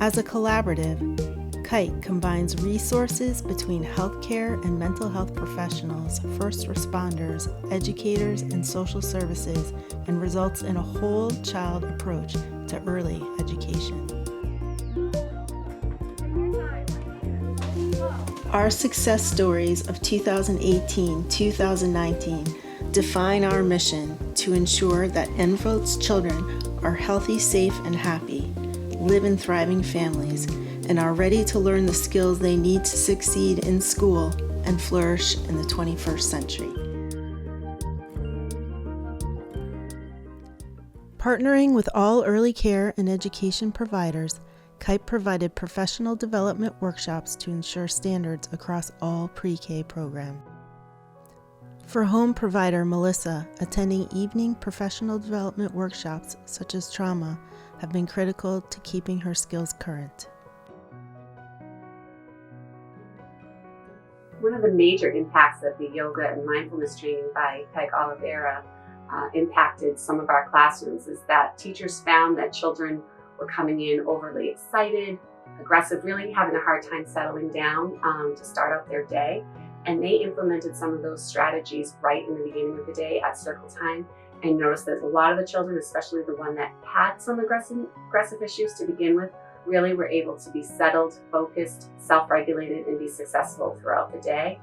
As a collaborative, KITE combines resources between healthcare and mental health professionals, first responders, educators, and social services, and results in a whole child approach to early education. Our success stories of 2018-2019 define our mission to ensure that Enfield's children are healthy, safe, and happy, live in thriving families, and are ready to learn the skills they need to succeed in school and flourish in the 21st century. Partnering with all early care and education providers, KITE provided professional development workshops to ensure standards across all pre-K programs. For home provider Melissa, attending evening professional development workshops such as trauma have been critical to keeping her skills current. One of the major impacts of the yoga and mindfulness training by Peg Oliveira impacted some of our classrooms is that teachers found that children were coming in overly excited, aggressive, really having a hard time settling down to start out their day. And they implemented some of those strategies right in the beginning of the day at circle time, and noticed that a lot of the children, especially the one that had some aggressive issues to begin with, really were able to be settled, focused, self-regulated, and be successful throughout the day.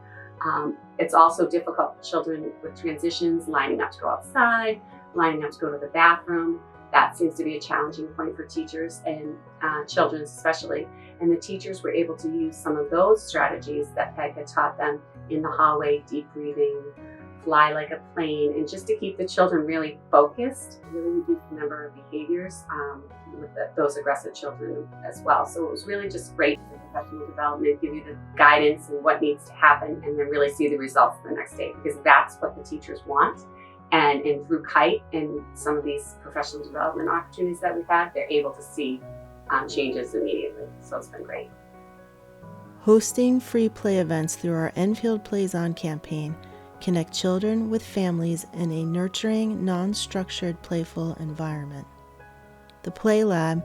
It's also difficult for children with transitions, lining up to go outside, lining up to go to the bathroom. That seems to be a challenging point for teachers and children especially. And the teachers were able to use some of those strategies that Peg had taught them in the hallway, deep breathing, fly like a plane, and just to keep the children really focused, really reduce the number of behaviors with those aggressive children as well. So it was really just great for professional development, give you the guidance and what needs to happen, and then really see the results the next day, because that's what the teachers want. And through KITE and some of these professional development opportunities that we've had, they're able to see changes immediately. So it's been great. Hosting free play events through our Enfield Plays On campaign connect children with families in a nurturing, non-structured, playful environment. The Play Lab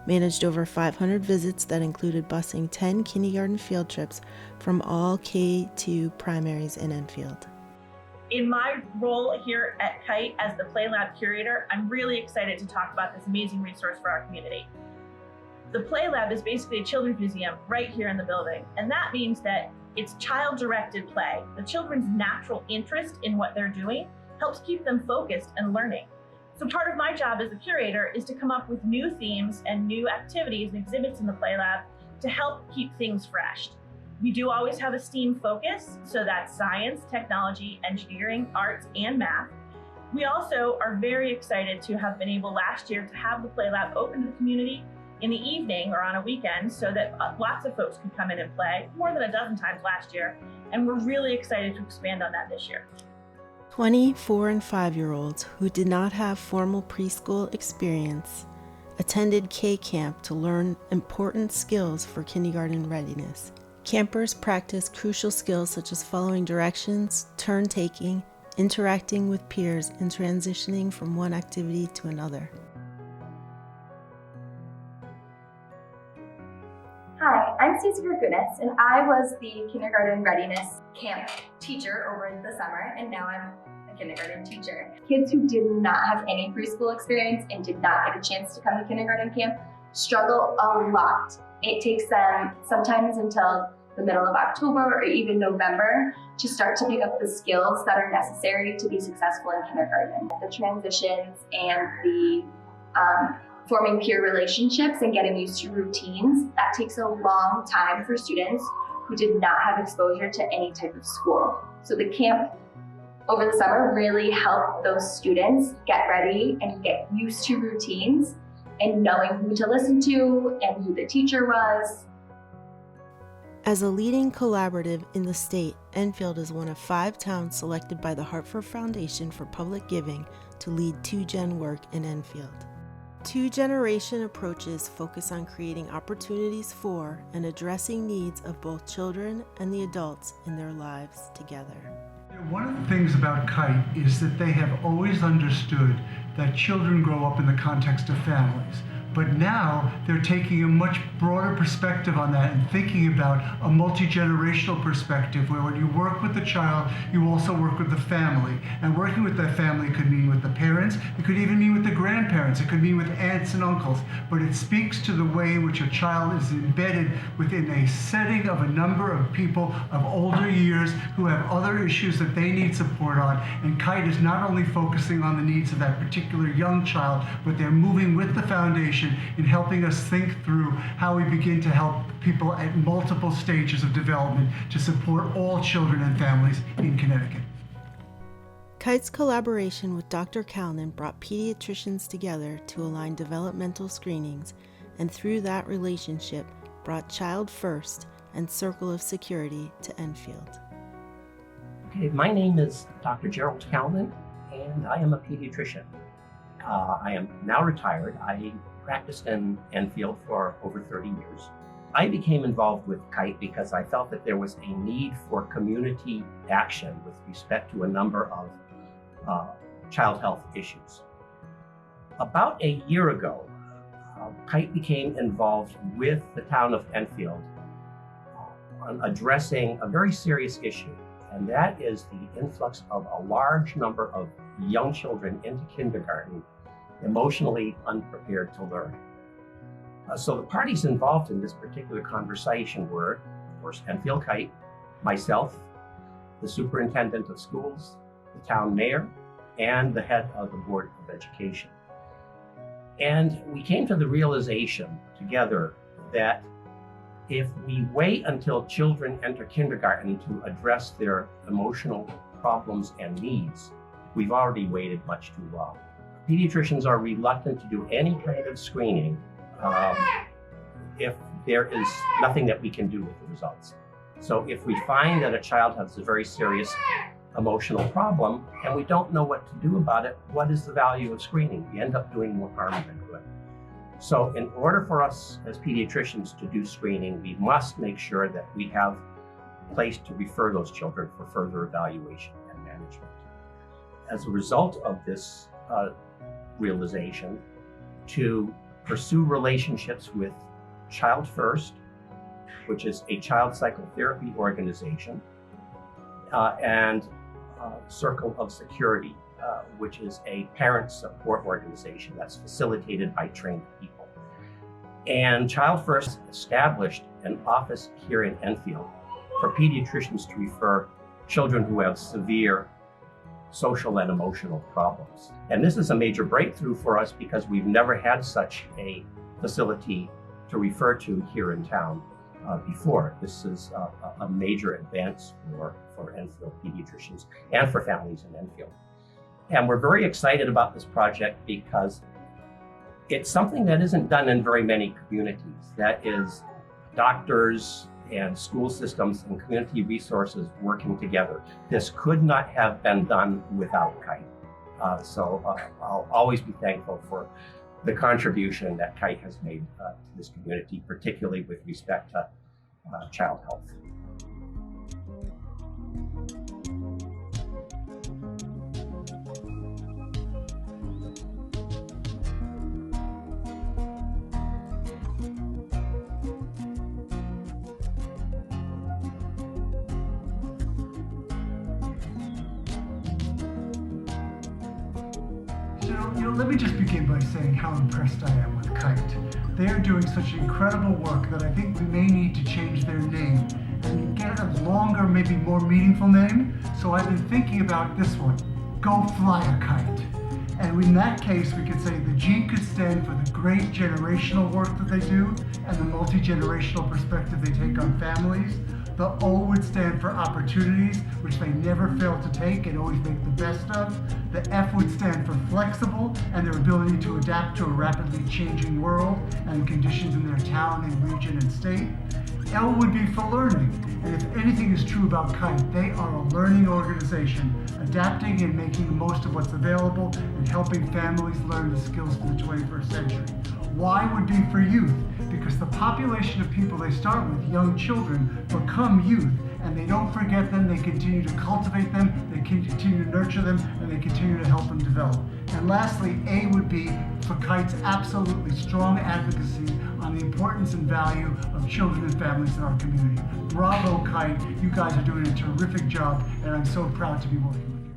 managed over 500 visits that included busing 10 kindergarten field trips from all K-2 primaries in Enfield. In my role here at KITE as the Play Lab curator, I'm really excited to talk about this amazing resource for our community. The Play Lab is basically a children's museum right here in the building, and that means that it's child-directed play. The children's natural interest in what they're doing helps keep them focused and learning. So part of my job as the curator is to come up with new themes and new activities and exhibits in the Play Lab to help keep things fresh. We do always have a STEAM focus, so that's science, technology, engineering, arts, and math. We also are very excited to have been able last year to have the Play Lab open to the community in the evening or on a weekend so that lots of folks can come in and play, more than a dozen times last year, and we're really excited to expand on that this year. 4 and 5-year-olds who did not have formal preschool experience attended K-Camp to learn important skills for kindergarten readiness. Campers practice crucial skills such as following directions, turn-taking, interacting with peers, and transitioning from one activity to another. Hi, I'm Stacey Ragunas, and I was the kindergarten readiness camp teacher over the summer, and now I'm a kindergarten teacher. Kids who did not have any preschool experience and did not get a chance to come to kindergarten camp struggle a lot. It takes them sometimes until the middle of October or even November to start to pick up the skills that are necessary to be successful in kindergarten. The transitions and the forming peer relationships and getting used to routines, that takes a long time for students who did not have exposure to any type of school. So the camp over the summer really helped those students get ready and get used to routines and knowing who to listen to and who the teacher was. As a leading collaborative in the state, Enfield is one of 5 towns selected by the Hartford Foundation for Public Giving to lead 2-Gen work in Enfield. 2-generation approaches focus on creating opportunities for and addressing needs of both children and the adults in their lives together. One of the things about KITE is that they have always understood that children grow up in the context of families. But now they're taking a much broader perspective on that and thinking about a multi-generational perspective where when you work with the child, you also work with the family. And working with that family could mean with the parents, it could even mean with the grandparents, it could mean with aunts and uncles. But it speaks to the way in which a child is embedded within a setting of a number of people of older years who have other issues that they need support on. And KITE is not only focusing on the needs of that particular young child, but they're moving with the foundation in helping us think through how we begin to help people at multiple stages of development to support all children and families in Connecticut. KITE's collaboration with Dr. Kalnin brought pediatricians together to align developmental screenings, and through that relationship brought Child First and Circle of Security to Enfield. Okay, my name is Dr. Gerald Kalnin, and I am a pediatrician. I am now retired. I practiced in Enfield for over 30 years. I became involved with KITE because I felt that there was a need for community action with respect to a number of child health issues. About a year ago, KITE became involved with the town of Enfield on addressing a very serious issue, and that is the influx of a large number of young children into kindergarten emotionally unprepared to learn. So the parties involved in this particular conversation were, of course, Enfield KITE, myself, the superintendent of schools, the town mayor, and the head of the Board of Education. And we came to the realization together that if we wait until children enter kindergarten to address their emotional problems and needs, we've already waited much too long. Pediatricians are reluctant to do any kind of screening if there is nothing that we can do with the results. So if we find that a child has a very serious emotional problem and we don't know what to do about it, what is the value of screening? We end up doing more harm than good. So in order for us as pediatricians to do screening, we must make sure that we have a place to refer those children for further evaluation and management. As a result of this realization, to pursue relationships with Child First, which is a child psychotherapy organization, and Circle of Security, which is a parent support organization that's facilitated by trained people. And Child First established an office here in Enfield for pediatricians to refer children who have severe social and emotional problems. And this is a major breakthrough for us because we've never had such a facility to refer to here in town before. This is a major advance for Enfield pediatricians and for families in Enfield. And we're very excited about this project because it's something that isn't done in very many communities. That is doctors and school systems and community resources working together. This could not have been done without KITE. So I'll always be thankful for the contribution that KITE has made to this community, particularly with respect to child health. Let me just begin by saying how impressed I am with KITE. They are doing such incredible work that I think we may need to change their name and get a longer, maybe more meaningful name. So I've been thinking about this one, Go Fly a Kite. And in that case, we could say the G could stand for the great generational work that they do and the multi-generational perspective they take on families. The O would stand for opportunities, which they never fail to take and always make the best of. The F would stand for flexible and their ability to adapt to a rapidly changing world and conditions in their town and region and state. L would be for learning, and if anything is true about KITE, they are a learning organization, adapting and making the most of what's available and helping families learn the skills for the 21st century. Y would be for youth, because the population of people they start with, young children, become youth, and they don't forget them, they continue to cultivate them, they continue to nurture them, and they continue to help them develop. And lastly, A would be for KITE's absolutely strong advocacy on the importance and value of children and families in our community. Bravo, KITE, you guys are doing a terrific job, and I'm so proud to be working with you.